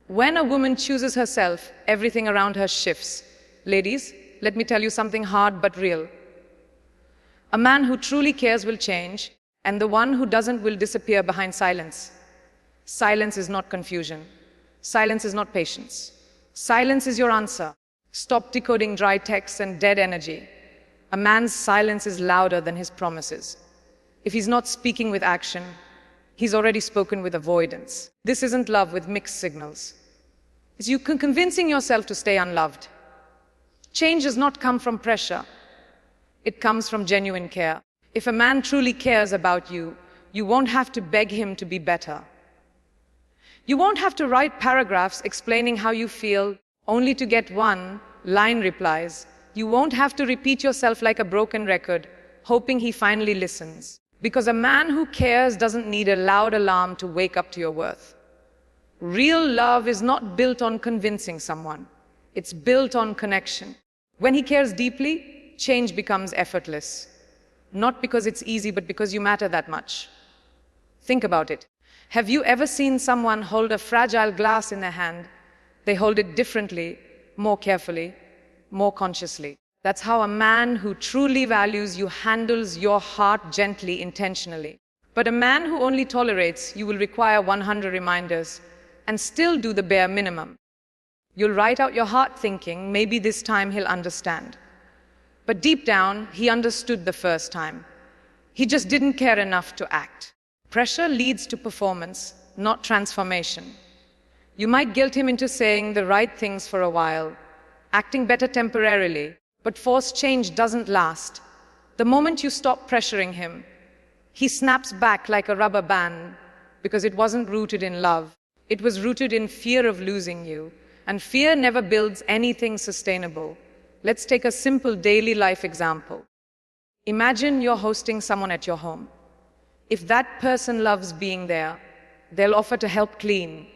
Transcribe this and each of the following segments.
When a woman chooses herself, everything around her shifts. Ladies, let me tell you something hard but real. A man who truly cares will change, and the one who doesn't will disappear behind silence. Silence is not confusion. Silence is not patience. Silence is your answer. Stop decoding dry texts and dead energy. A man's silence is louder than his promises. If he's not speaking with action, he's already spoken with avoidance. This isn't love with mixed signals. It's you convincing yourself to stay unloved. Change does not come from pressure. It comes from genuine care. If a man truly cares about you, you won't have to beg him to be better. You won't have to write paragraphs explaining how you feel, only to get one-line replies. You won't have to repeat yourself like a broken record, hoping he finally listens. Because a man who cares doesn't need a loud alarm to wake up to your worth. Real love is not built on convincing someone. It's built on connection. When he cares deeply, change becomes effortless. Not because it's easy, but because you matter that much. Think about it. Have you ever seen someone hold a fragile glass in their hand? They hold it differently, more carefully, more consciously. That's how a man who truly values you handles your heart gently, intentionally. But a man who only tolerates you will require 100 reminders and still do the bare minimum. You'll write out your heart thinking, maybe this time he'll understand. But deep down, he understood the first time. He just didn't care enough to act. Pressure leads to performance, not transformation. You might guilt him into saying the right things for a while, acting better temporarily, but forced change doesn't last. The moment you stop pressuring him, he snaps back like a rubber band because it wasn't rooted in love. It was rooted in fear of losing you, and fear never builds anything sustainable. Let's take a simple daily life example. Imagine you're hosting someone at your home. If that person loves being there, they'll offer to help clean,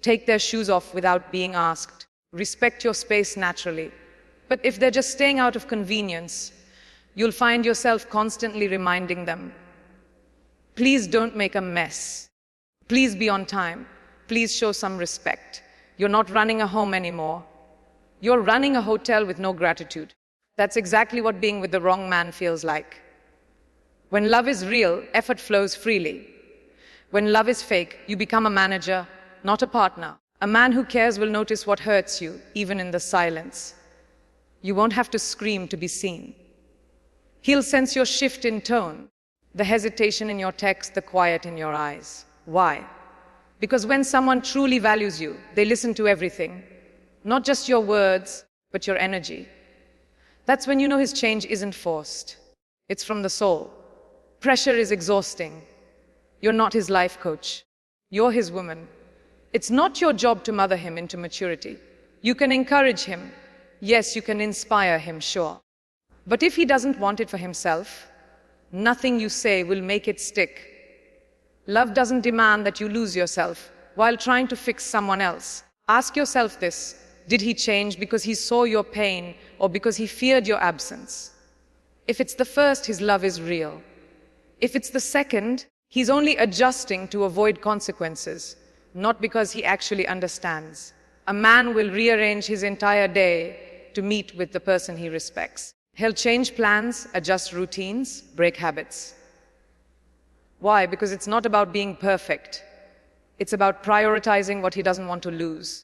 take their shoes off without being asked, respect your space naturally. But if they're just staying out of convenience, you'll find yourself constantly reminding them, please don't make a mess. Please be on time. Please show some respect. You're not running a home anymore. You're running a hotel with no gratitude. That's exactly what being with the wrong man feels like. When love is real, effort flows freely. When love is fake, you become a manager, not a partner. A man who cares will notice what hurts you, even in the silence. You won't have to scream to be seen. He'll sense your shift in tone, the hesitation in your text, the quiet in your eyes. Why? Because when someone truly values you, they listen to everything, not just your words, but your energy. That's when you know his change isn't forced. It's from the soul. Pressure is exhausting. You're not his life coach. You're his woman. It's not your job to mother him into maturity. You can encourage him. Yes, you can inspire him, sure. But if he doesn't want it for himself, nothing you say will make it stick. Love doesn't demand that you lose yourself while trying to fix someone else. Ask yourself this: did he change because he saw your pain or because he feared your absence? If it's the first, his love is real. If it's the second, he's only adjusting to avoid consequences, not because he actually understands. A man will rearrange his entire day to meet with the person he respects. He'll change plans, adjust routines, break habits. Why? Because it's not about being perfect. It's about prioritizing what he doesn't want to lose.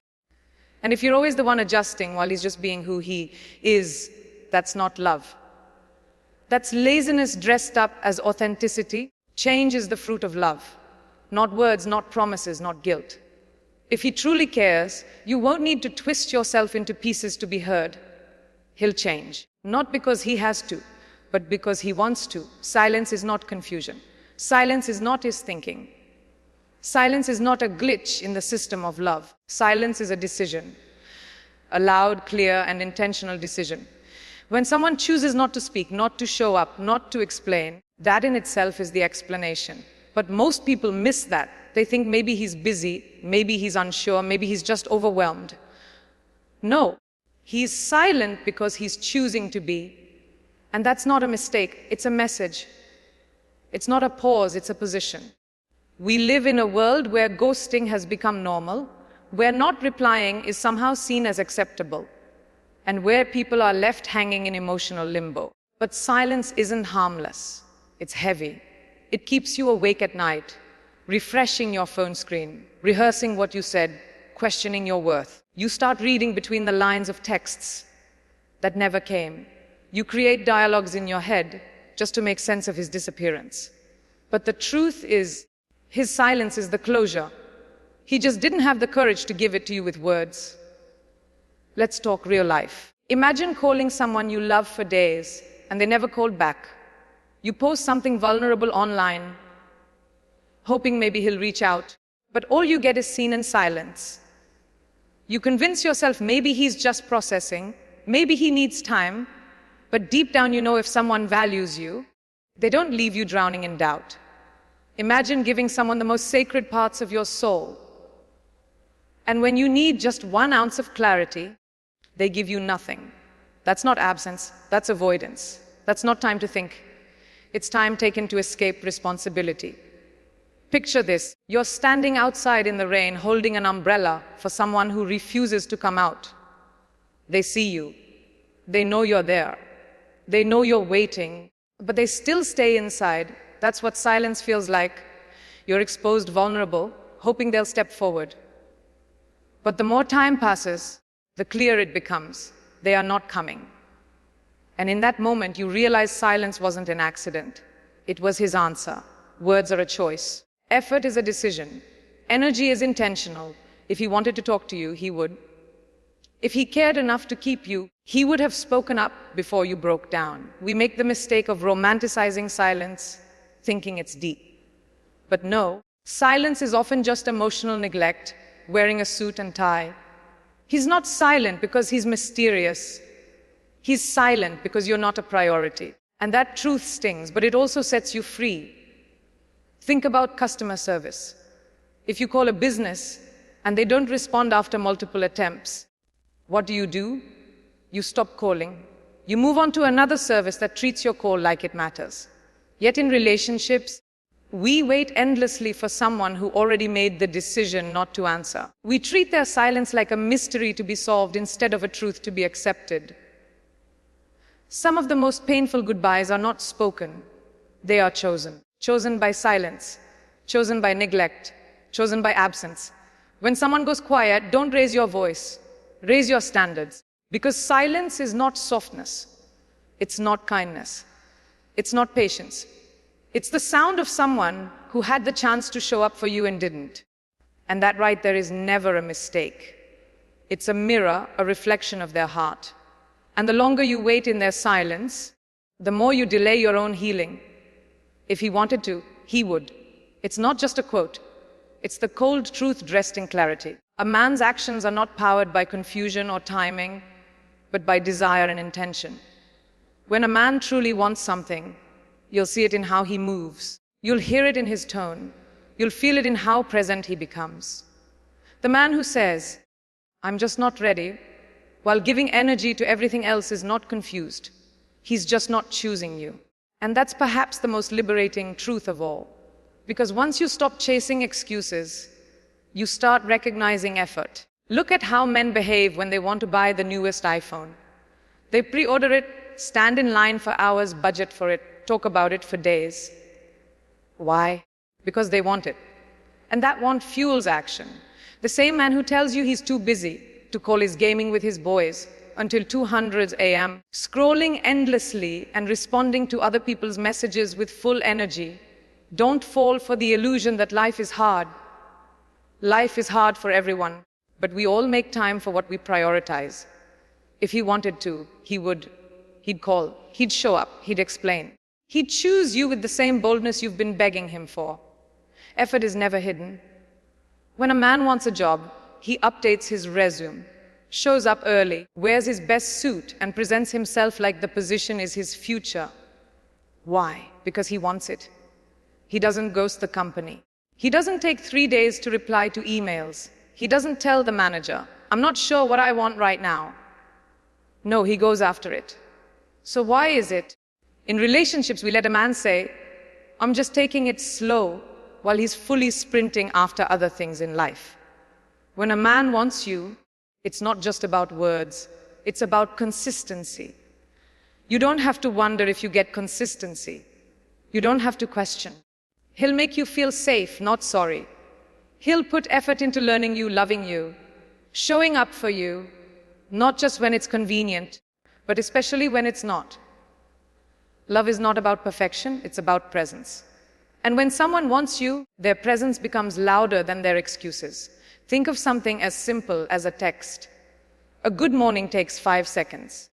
And if you're always the one adjusting while he's just being who he is, that's not love. That's laziness dressed up as authenticity. Change is the fruit of love. Not words, not promises, not guilt. If he truly cares, you won't need to twist yourself into pieces to be heard. He'll change. Not because he has to, but because he wants to. Silence is not confusion. Silence is not his thinking. Silence is not a glitch in the system of love. Silence is a decision. A loud, clear, and intentional decision. When someone chooses not to speak, not to show up, not to explain, that in itself is the explanation. But most people miss that. They think maybe he's busy, maybe he's unsure, maybe he's just overwhelmed. No, he's silent because he's choosing to be. And that's not a mistake, it's a message. It's not a pause, it's a position. We live in a world where ghosting has become normal, where not replying is somehow seen as acceptable, and where people are left hanging in emotional limbo. But silence isn't harmless. It's heavy. It keeps you awake at night, refreshing your phone screen, rehearsing what you said, questioning your worth. You start reading between the lines of texts that never came. You create dialogues in your head just to make sense of his disappearance. But the truth is, his silence is the closure. He just didn't have the courage to give it to you with words. Let's talk real life. Imagine calling someone you love for days and they never called back. You post something vulnerable online, hoping maybe he'll reach out, but all you get is seen in silence. You convince yourself maybe he's just processing, maybe he needs time, but deep down you know if someone values you, they don't leave you drowning in doubt. Imagine giving someone the most sacred parts of your soul, and when you need just 1 ounce of clarity, they give you nothing. That's not absence, that's avoidance. That's not time to think. It's time taken to escape responsibility. Picture this. You're standing outside in the rain holding an umbrella for someone who refuses to come out. They see you. They know you're there. They know you're waiting, but they still stay inside. That's what silence feels like. You're exposed, vulnerable, hoping they'll step forward. But the more time passes, the clearer it becomes. They are not coming. And in that moment, you realize silence wasn't an accident. It was his answer. Words are a choice. Effort is a decision. Energy is intentional. If he wanted to talk to you, he would. If he cared enough to keep you, he would have spoken up before you broke down. We make the mistake of romanticizing silence, thinking it's deep. But no, silence is often just emotional neglect, wearing a suit and tie. He's not silent because he's mysterious. He's silent because you're not a priority. And that truth stings, but it also sets you free. Think about customer service. If you call a business and they don't respond after multiple attempts, what do? You stop calling. You move on to another service that treats your call like it matters. Yet in relationships, we wait endlessly for someone who already made the decision not to answer. We treat their silence like a mystery to be solved instead of a truth to be accepted. Some of the most painful goodbyes are not spoken. They are chosen. Chosen by silence, chosen by neglect, chosen by absence. When someone goes quiet, don't raise your voice. Raise your standards. Because silence is not softness. It's not kindness. It's not patience. It's the sound of someone who had the chance to show up for you and didn't. And that right there is never a mistake. It's a mirror, a reflection of their heart. And the longer you wait in their silence, the more you delay your own healing. If he wanted to, he would. It's not just a quote. It's the cold truth dressed in clarity. A man's actions are not powered by confusion or timing, but by desire and intention. When a man truly wants something, you'll see it in how he moves. You'll hear it in his tone. You'll feel it in how present he becomes. The man who says, "I'm just not ready," while giving energy to everything else is not confused. He's just not choosing you. And that's perhaps the most liberating truth of all. Because once you stop chasing excuses, you start recognizing effort. Look at how men behave when they want to buy the newest iPhone. They pre-order it, stand in line for hours, budget for it, talk about it for days. Why? Because they want it. And that want fuels action. The same man who tells you he's too busy to call his gaming with his boys until 200 a.m., scrolling endlessly and responding to other people's messages with full energy. Don't fall for the illusion that life is hard. Life is hard for everyone, but we all make time for what we prioritize. If he wanted to, he would. He'd call, he'd show up, he'd explain. He'd choose you with the same boldness you've been begging him for. Effort is never hidden. When a man wants a job, he updates his resume, shows up early, wears his best suit, and presents himself like the position is his future. Why? Because he wants it. He doesn't ghost the company. He doesn't take 3 days to reply to emails. He doesn't tell the manager, "I'm not sure what I want right now." No, he goes after it. So why is it? In relationships, we let a man say, "I'm just taking it slow," while he's fully sprinting after other things in life. When a man wants you, it's not just about words, it's about consistency. You don't have to wonder if you get consistency. You don't have to question. He'll make you feel safe, not sorry. He'll put effort into learning you, loving you, showing up for you, not just when it's convenient, but especially when it's not. Love is not about perfection, it's about presence. And when someone wants you, their presence becomes louder than their excuses. Think of something as simple as a text. A good morning takes 5 seconds.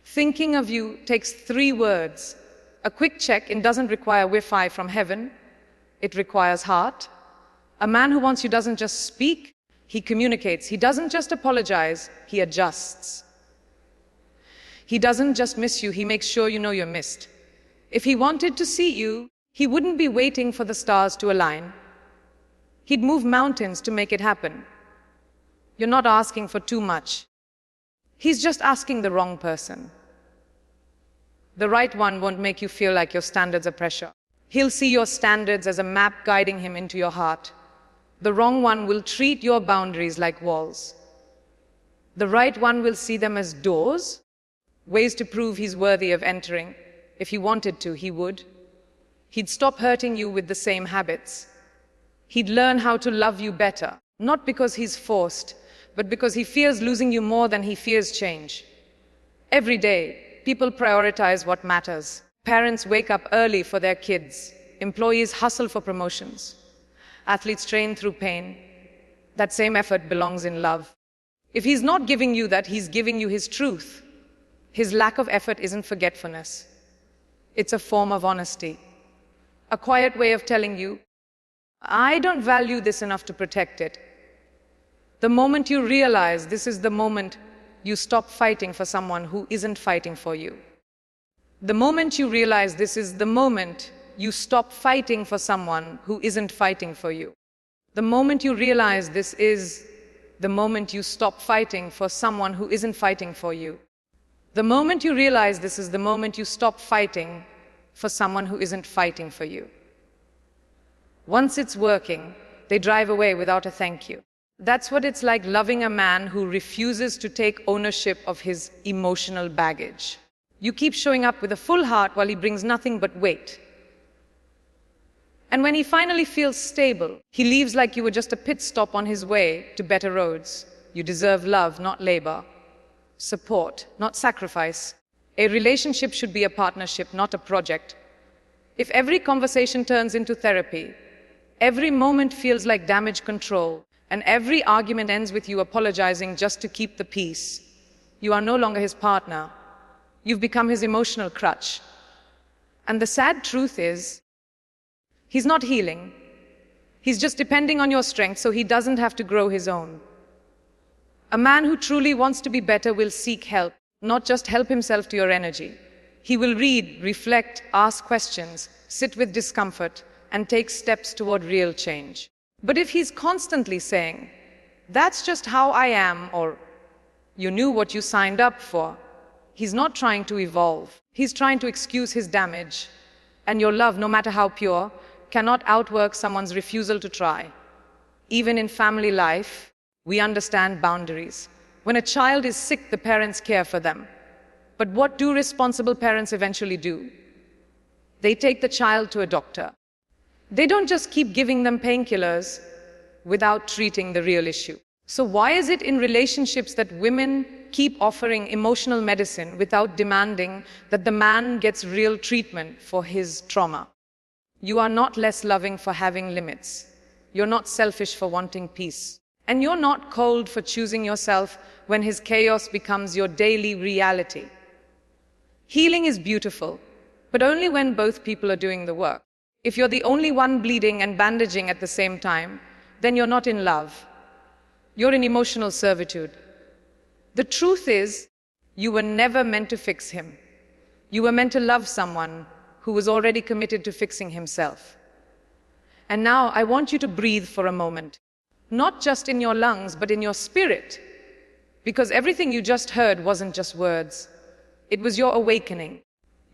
Thinking of you takes 3 words. A quick check-in doesn't require Wi-Fi from heaven. It requires heart. A man who wants you doesn't just speak, he communicates. He doesn't just apologize, he adjusts. He doesn't just miss you, he makes sure you know you're missed. If he wanted to see you, he wouldn't be waiting for the stars to align. He'd move mountains to make it happen. You're not asking for too much. He's just asking the wrong person. The right one won't make you feel like your standards are pressure. He'll see your standards as a map guiding him into your heart. The wrong one will treat your boundaries like walls. The right one will see them as doors, ways to prove he's worthy of entering. If he wanted to, he would. He'd stop hurting you with the same habits. He'd learn how to love you better, not because he's forced, but because he fears losing you more than he fears change. Every day, people prioritize what matters. Parents wake up early for their kids. Employees hustle for promotions. Athletes train through pain. That same effort belongs in love. If he's not giving you that, he's giving you his truth. His lack of effort isn't forgetfulness. It's a form of honesty. A quiet way of telling you, I don't value this enough to protect it. The moment you realize this is the moment you stop fighting for someone who isn't fighting for you. The moment you realize this is the moment you stop fighting for someone who isn't fighting for you. The moment you realize this is the moment you stop fighting for someone who isn't fighting for you. The moment you realize this is the moment you stop fighting for someone who isn't fighting for you. Once it's working, they drive away without a thank you. That's what it's like loving a man who refuses to take ownership of his emotional baggage. You keep showing up with a full heart while he brings nothing but weight. And when he finally feels stable, he leaves like you were just a pit stop on his way to better roads. You deserve love, not labor. Support, not sacrifice. A relationship should be a partnership, not a project. If every conversation turns into therapy, every moment feels like damage control, and every argument ends with you apologizing just to keep the peace, you are no longer his partner. You've become his emotional crutch. And the sad truth is, he's not healing. He's just depending on your strength so he doesn't have to grow his own. A man who truly wants to be better will seek help, not just help himself to your energy. He will read, reflect, ask questions, sit with discomfort, and take steps toward real change. But if he's constantly saying, that's just how I am, or you knew what you signed up for, he's not trying to evolve. He's trying to excuse his damage. And your love, no matter how pure, cannot outwork someone's refusal to try. Even in family life, we understand boundaries. When a child is sick, the parents care for them. But what do responsible parents eventually do? They take the child to a doctor. They don't just keep giving them painkillers without treating the real issue. So why is it in relationships that women keep offering emotional medicine without demanding that the man gets real treatment for his trauma? You are not less loving for having limits. You're not selfish for wanting peace. And you're not cold for choosing yourself when his chaos becomes your daily reality. Healing is beautiful, but only when both people are doing the work. If you're the only one bleeding and bandaging at the same time, then you're not in love. You're in emotional servitude. The truth is, you were never meant to fix him. You were meant to love someone who was already committed to fixing himself. And now I want you to breathe for a moment. Not just in your lungs, but in your spirit. Because everything you just heard wasn't just words. It was your awakening.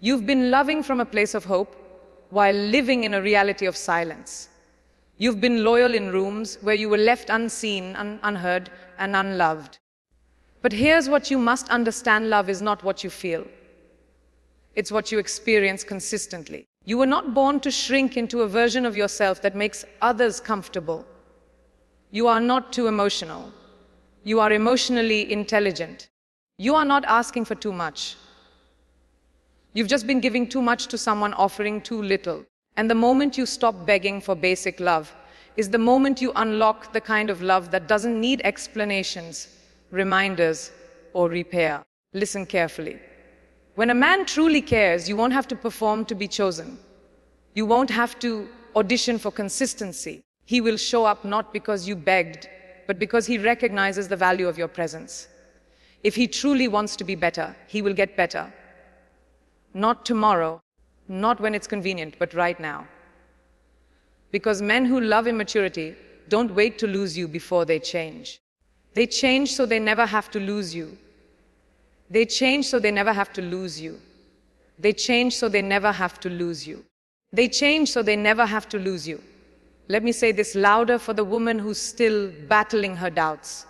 You've been loving from a place of hope while living in a reality of silence. You've been loyal in rooms where you were left unseen, unheard, and unloved. But here's what you must understand: love is not what you feel. It's what you experience consistently. You were not born to shrink into a version of yourself that makes others comfortable. You are not too emotional. You are emotionally intelligent. You are not asking for too much. You've just been giving too much to someone offering too little. And the moment you stop begging for basic love is the moment you unlock the kind of love that doesn't need explanations, reminders, or repair. Listen carefully. When a man truly cares, you won't have to perform to be chosen. You won't have to audition for consistency. He will show up not because you begged, but because he recognizes the value of your presence. If he truly wants to be better, he will get better. Not tomorrow, not when it's convenient, but right now. Because men who love immaturity don't wait to lose you before they change. They change so they never have to lose you. They change so they never have to lose you. They change so they never have to lose you. They change so they never have to lose you. Let me say this louder for the woman who's still battling her doubts.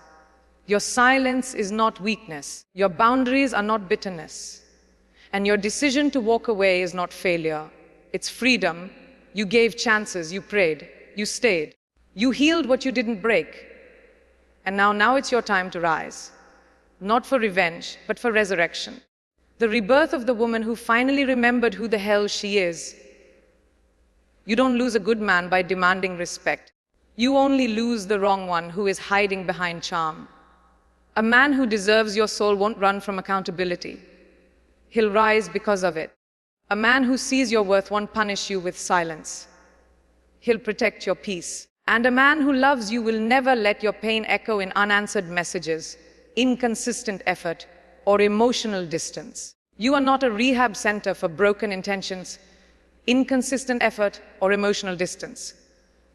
Your silence is not weakness. Your boundaries are not bitterness. And your decision to walk away is not failure. It's freedom. You gave chances, you prayed, you stayed. You healed what you didn't break. And now it's your time to rise. Not for revenge, but for resurrection. The rebirth of the woman who finally remembered who the hell she is. You don't lose a good man by demanding respect. You only lose the wrong one who is hiding behind charm. A man who deserves your soul won't run from accountability. He'll rise because of it. A man who sees your worth won't punish you with silence. He'll protect your peace. And a man who loves you will never let your pain echo in unanswered messages, inconsistent effort, or emotional distance. You are not a rehab center for broken intentions, inconsistent effort, or emotional distance.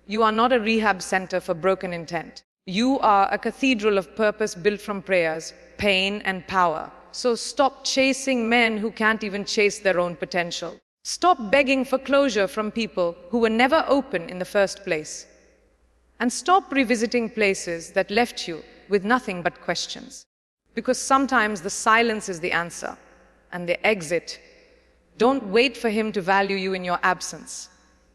You are not a rehab center for broken intent. You are a cathedral of purpose built from prayers, pain, and power. So stop chasing men who can't even chase their own potential. Stop begging for closure from people who were never open in the first place. And stop revisiting places that left you with nothing but questions. Because sometimes the silence is the answer, and the exit. Don't wait for him to value you in your absence.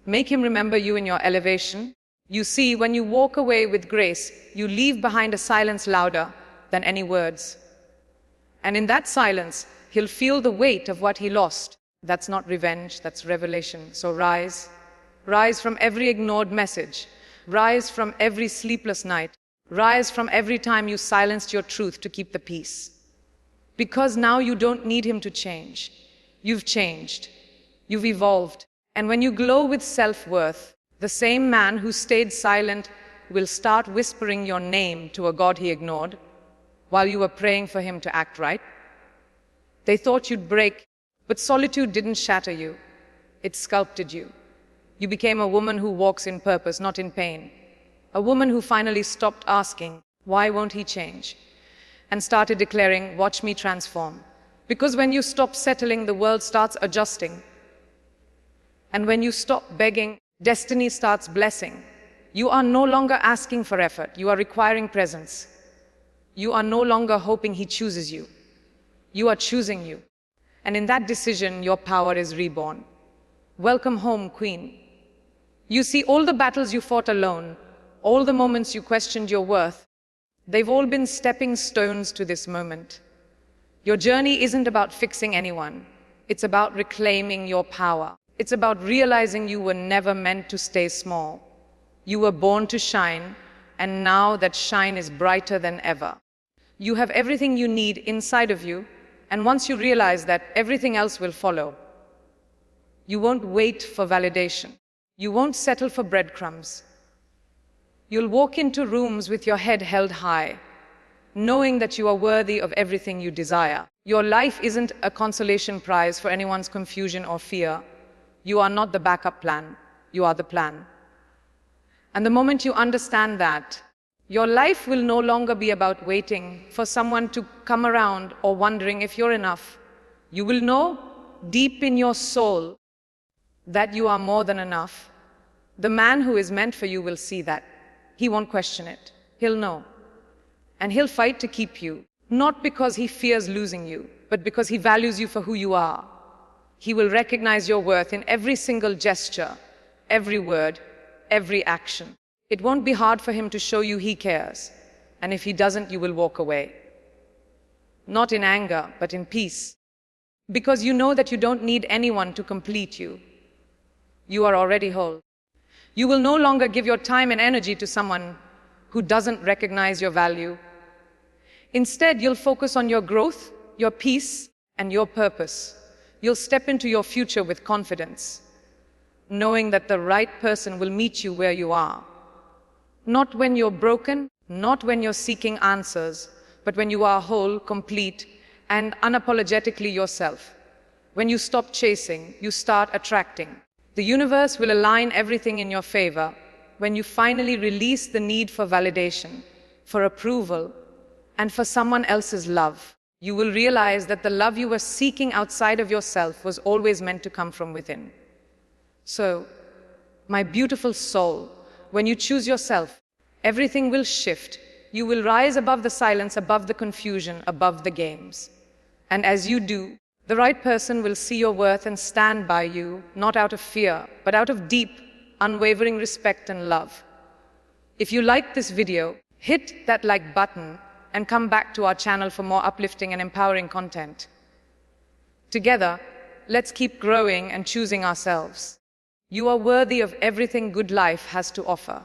Make him remember you in your elevation. You see, when you walk away with grace, you leave behind a silence louder than any words. And in that silence, he'll feel the weight of what he lost. That's not revenge, that's revelation. So rise. Rise from every ignored message. Rise from every sleepless night. Rise from every time you silenced your truth to keep the peace. Because now you don't need him to change. You've changed. You've evolved. And when you glow with self-worth, the same man who stayed silent will start whispering your name to a God he ignored while you were praying for him to act right. They thought you'd break, but solitude didn't shatter you. It sculpted you. You became a woman who walks in purpose, not in pain. A woman who finally stopped asking, why won't he change? And started declaring, watch me transform. Because when you stop settling, the world starts adjusting. And when you stop begging, destiny starts blessing. You are no longer asking for effort. You are requiring presence. You are no longer hoping he chooses you. You are choosing you. And in that decision, your power is reborn. Welcome home, Queen. You see, all the battles you fought alone, all the moments you questioned your worth, they've all been stepping stones to this moment. Your journey isn't about fixing anyone. It's about reclaiming your power. It's about realizing you were never meant to stay small. You were born to shine, and now that shine is brighter than ever. You have everything you need inside of you, and once you realize that, everything else will follow. You won't wait for validation. You won't settle for breadcrumbs. You'll walk into rooms with your head held high, knowing that you are worthy of everything you desire. Your life isn't a consolation prize for anyone's confusion or fear. You are not the backup plan. You are the plan. And the moment you understand that, your life will no longer be about waiting for someone to come around or wondering if you're enough. You will know deep in your soul that you are more than enough, The man who is meant for you will see that. He won't question it. He'll know. And he'll fight to keep you, not because he fears losing you, but because he values you for who you are. He will recognize your worth in every single gesture, every word, every action. It won't be hard for him to show you he cares. And if he doesn't, you will walk away. Not in anger, but in peace. Because you know that you don't need anyone to complete you. You are already whole. You will no longer give your time and energy to someone who doesn't recognize your value. Instead, you'll focus on your growth, your peace, and your purpose. You'll step into your future with confidence, knowing that the right person will meet you where you are. Not when you're broken, not when you're seeking answers, but when you are whole, complete, and unapologetically yourself. When you stop chasing, you start attracting. The universe will align everything in your favor when you finally release the need for validation, for approval, and for someone else's love. You will realize that the love you were seeking outside of yourself was always meant to come from within. So, my beautiful soul, when you choose yourself, everything will shift. You will rise above the silence, above the confusion, above the games. And as you do, the right person will see your worth and stand by you, not out of fear, but out of deep, unwavering respect and love. If you liked this video, hit that like button and come back to our channel for more uplifting and empowering content. Together, let's keep growing and choosing ourselves. You are worthy of everything good life has to offer.